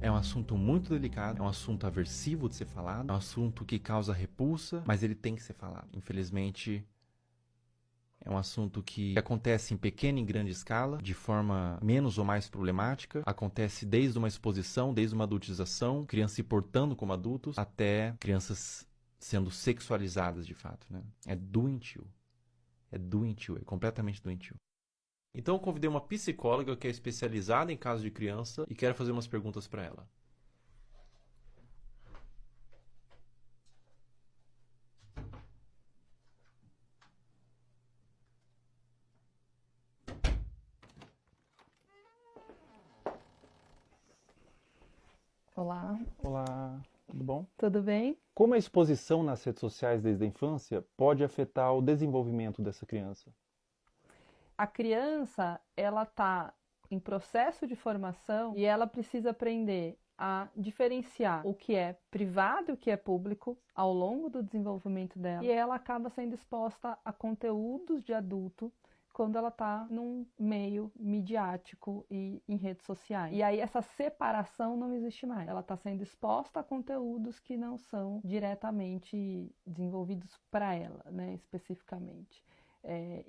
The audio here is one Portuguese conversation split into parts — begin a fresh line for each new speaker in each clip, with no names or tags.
É um assunto muito delicado, é um assunto aversivo de ser falado, é um assunto que causa repulsa, mas ele tem que ser falado. Infelizmente, é um assunto que acontece em pequena e grande escala, de forma menos ou mais problemática. Acontece desde uma exposição, desde uma adultização, crianças se portando como adultos, até crianças sendo sexualizadas de fato, né? É doentio. É doentio, é completamente doentio. Então eu convidei uma psicóloga que é especializada em casos de criança e quero fazer umas perguntas para ela.
Olá,
Olá, tudo bom?
tudo bem?
Como a exposição nas redes sociais desde a infância pode afetar o desenvolvimento dessa criança?
A criança, ela está em processo de formação e ela precisa aprender a diferenciar o que é privado e o que é público ao longo do desenvolvimento dela. E ela acaba sendo exposta a conteúdos de adulto quando ela está num meio midiático e em redes sociais. E aí essa separação não existe mais. Ela está sendo exposta a conteúdos que não são diretamente desenvolvidos para ela, né, especificamente.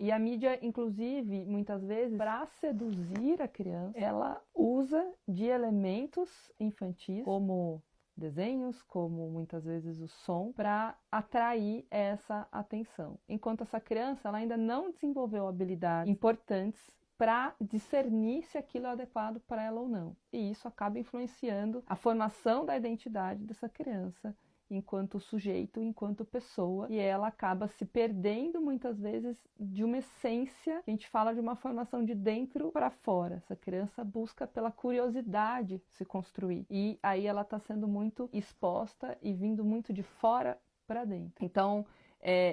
E a mídia, inclusive, muitas vezes, para seduzir a criança, ela usa de elementos infantis, como desenhos, como muitas vezes o som, para atrair essa atenção. Enquanto essa criança ela ainda não desenvolveu habilidades importantes para discernir se aquilo é adequado para ela ou não. E isso acaba influenciando a formação da identidade dessa criança enquanto sujeito, enquanto pessoa, e ela acaba se perdendo muitas vezes de uma essência, a gente fala de uma formação de dentro para fora. Essa criança busca pela curiosidade se construir, e aí ela está sendo muito exposta e vindo muito de fora para dentro. Então,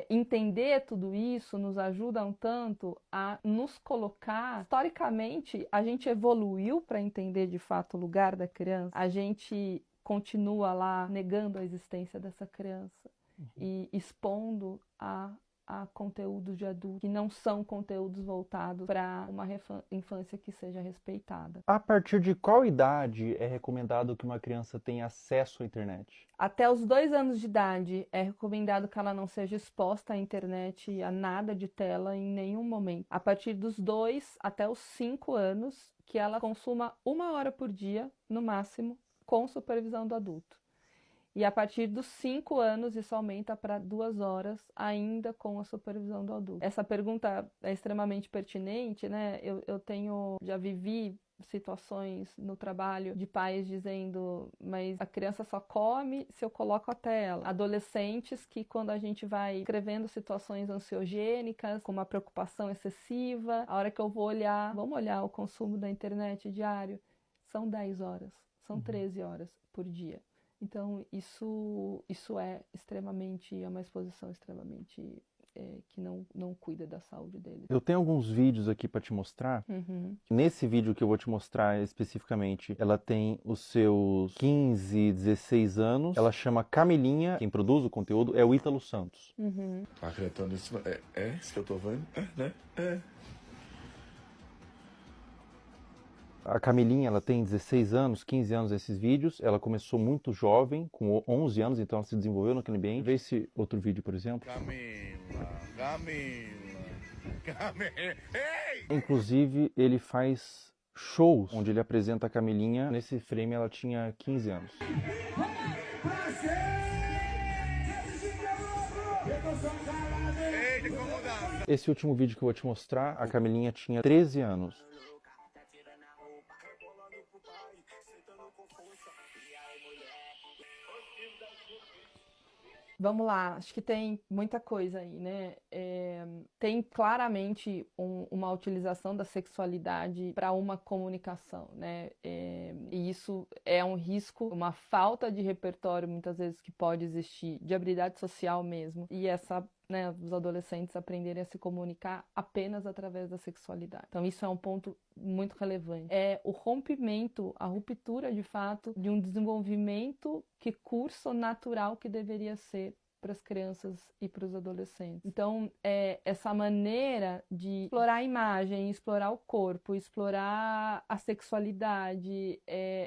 entender tudo isso nos ajuda um tanto a nos colocar. Historicamente, a gente evoluiu para entender de fato o lugar da criança, a gente continua lá negando a existência dessa criança e expondo a conteúdos de adulto que não são conteúdos voltados para uma infância que seja respeitada.
A partir de qual idade é recomendado que uma criança tenha acesso à internet?
Até os 2 anos de idade é recomendado que ela não seja exposta à internet, a nada de tela em nenhum momento. A partir dos 2 até os 5 anos, que ela consuma 1 hora por dia, no máximo, com supervisão do adulto. E a partir dos 5 anos, isso aumenta para 2 horas, ainda com a supervisão do adulto. Essa pergunta é extremamente pertinente, né? Já vivi situações no trabalho de pais dizendo, mas a criança só come se eu coloco a tela. Adolescentes que, quando a gente vai escrevendo situações ansiogênicas, com uma preocupação excessiva, a hora que eu vou olhar, vamos olhar o consumo da internet diário, são 10 horas, são 13 horas por dia. Então, isso é uma exposição extremamente que não cuida da saúde dele.
Eu tenho alguns vídeos aqui para te mostrar. Nesse vídeo que eu vou te mostrar especificamente, ela tem os seus 15, 16 anos. Ela chama Camilinha. Quem produz o conteúdo é o Ítalo Santos.
Acreditando nisso, isso que eu tô vendo? Né?
A Camilinha, ela tem 16 anos, 15 anos nesses vídeos. Ela começou muito jovem, com 11 anos, então ela se desenvolveu naquele ambiente. Vê esse outro vídeo, por exemplo.
Camila. Ei!
Inclusive, ele faz shows onde ele apresenta a Camilinha. Nesse frame, ela tinha 15 anos. Esse último vídeo que eu vou te mostrar, a Camilinha tinha 13 anos.
Vamos lá, acho que tem muita coisa aí, né? Tem claramente uma utilização da sexualidade para uma comunicação, né? E isso é um risco, uma falta de repertório, muitas vezes, que pode existir, de habilidade social mesmo. E os adolescentes aprenderem a se comunicar apenas através da sexualidade. Então, isso é um ponto muito relevante. É o rompimento, a ruptura, de fato, de um desenvolvimento que curso natural que deveria ser para as crianças e para os adolescentes. Então, essa maneira de explorar a imagem, explorar o corpo, explorar a sexualidade,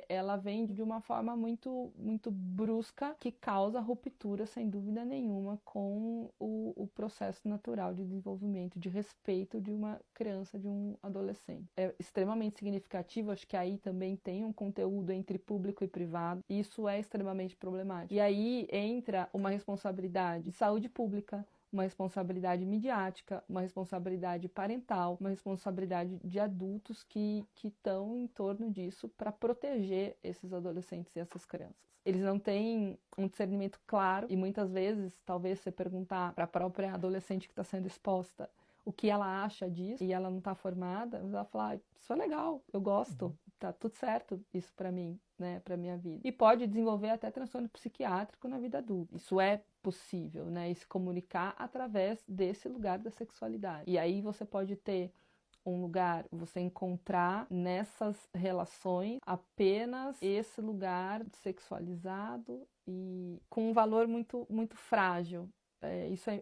ela vem de uma forma muito, muito brusca, que causa ruptura, sem dúvida nenhuma, com o processo natural de desenvolvimento, de respeito de uma criança, de um adolescente. É extremamente significativo, acho que aí também tem um conteúdo entre público e privado, e isso é extremamente problemático. E aí entra uma responsabilidade de saúde pública, uma responsabilidade midiática, uma responsabilidade parental, uma responsabilidade de adultos que estão em torno disso para proteger esses adolescentes e essas crianças. Eles não têm um discernimento claro e muitas vezes, talvez você perguntar para a própria adolescente que está sendo exposta o que ela acha disso e ela não está formada, ela vai falar, isso é legal, eu gosto, tá tudo certo isso para mim, né, para minha vida. E pode desenvolver até transtorno psiquiátrico na vida adulta. Isso é possível, né, e se comunicar através desse lugar da sexualidade. E aí você pode ter um lugar, você encontrar nessas relações apenas esse lugar sexualizado e com um valor muito, muito frágil.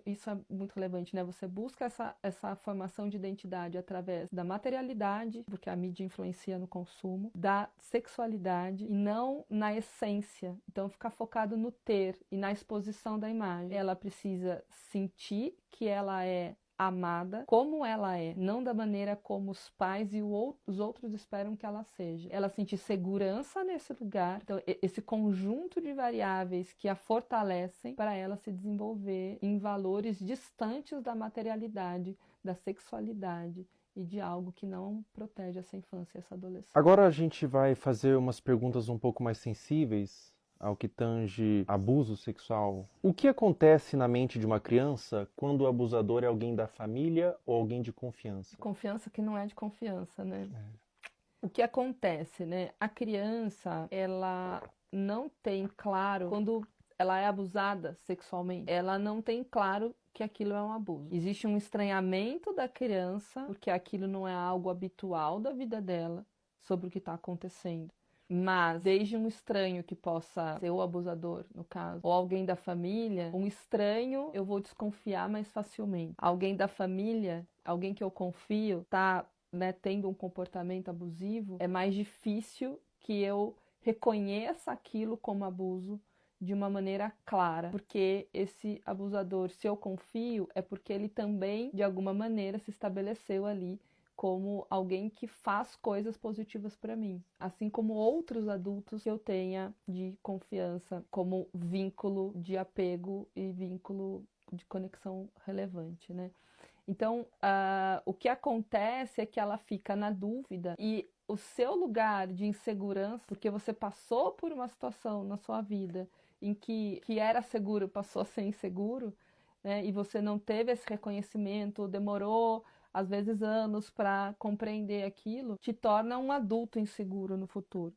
Isso é muito relevante, né? Você busca essa formação de identidade através da materialidade, porque a mídia influencia no consumo, da sexualidade e não na essência. Então, ficar focado no ter e na exposição da imagem. Ela precisa sentir que ela é amada como ela é, não da maneira como os pais e os outros esperam que ela seja. Ela sentir segurança nesse lugar, então esse conjunto de variáveis que a fortalecem para ela se desenvolver em valores distantes da materialidade, da sexualidade e de algo que não protege essa infância e essa adolescência.
Agora a gente vai fazer umas perguntas um pouco mais sensíveis ao que tange abuso sexual. O que acontece na mente de uma criança quando o abusador é alguém da família ou alguém de confiança?
Confiança que não é de confiança, né? O que acontece, né? A criança, ela não tem claro, quando ela é abusada sexualmente, ela não tem claro que aquilo é um abuso. Existe um estranhamento da criança, porque aquilo não é algo habitual da vida dela, sobre o que está acontecendo. Mas, desde um estranho que possa ser o abusador, no caso, ou alguém da família, um estranho eu vou desconfiar mais facilmente. Alguém da família, alguém que eu confio, tá, né, tendo um comportamento abusivo, é mais difícil que eu reconheça aquilo como abuso de uma maneira clara, porque esse abusador, se eu confio, é porque ele também, de alguma maneira, se estabeleceu ali como alguém que faz coisas positivas para mim, assim como outros adultos que eu tenha de confiança, como vínculo de apego e vínculo de conexão relevante, né? Então, o que acontece é que ela fica na dúvida e o seu lugar de insegurança, porque você passou por uma situação na sua vida em que era seguro passou a ser inseguro, né? E você não teve esse reconhecimento, demorou às vezes anos para compreender aquilo, te torna um adulto inseguro no futuro.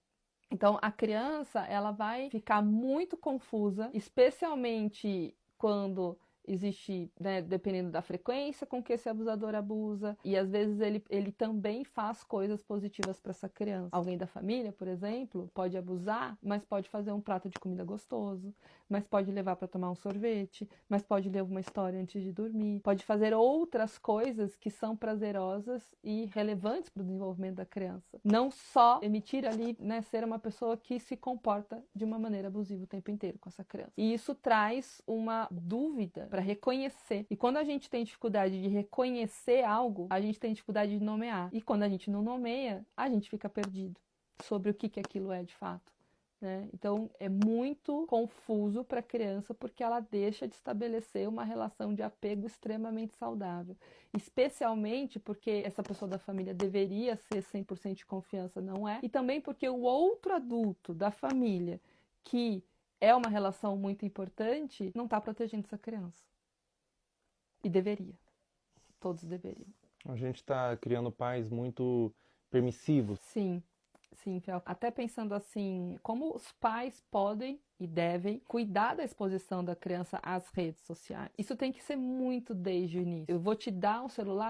Então, a criança, ela vai ficar muito confusa, especialmente quando existe, né, dependendo da frequência com que esse abusador abusa, e às vezes ele também faz coisas positivas para essa criança. Alguém da família, por exemplo, pode abusar, mas pode fazer um prato de comida gostoso, mas pode levar para tomar um sorvete, mas pode ler uma história antes de dormir, pode fazer outras coisas que são prazerosas e relevantes para o desenvolvimento da criança. Não só emitir ali, né, ser uma pessoa que se comporta de uma maneira abusiva o tempo inteiro com essa criança. E isso traz uma dúvida para reconhecer. E quando a gente tem dificuldade de reconhecer algo, a gente tem dificuldade de nomear. E quando a gente não nomeia, a gente fica perdido sobre o que aquilo é de fato, né? Então é muito confuso para a criança porque ela deixa de estabelecer uma relação de apego extremamente saudável. Especialmente porque essa pessoa da família deveria ser 100% de confiança, não é? E também porque o outro adulto da família, que é uma relação muito importante, não está protegendo essa criança. E deveria. Todos deveriam.
A gente está criando pais muito permissivos.
Sim, sim, Fel. Até pensando assim, como os pais podem e devem cuidar da exposição da criança às redes sociais. Isso tem que ser muito desde o início. Eu vou te dar um celular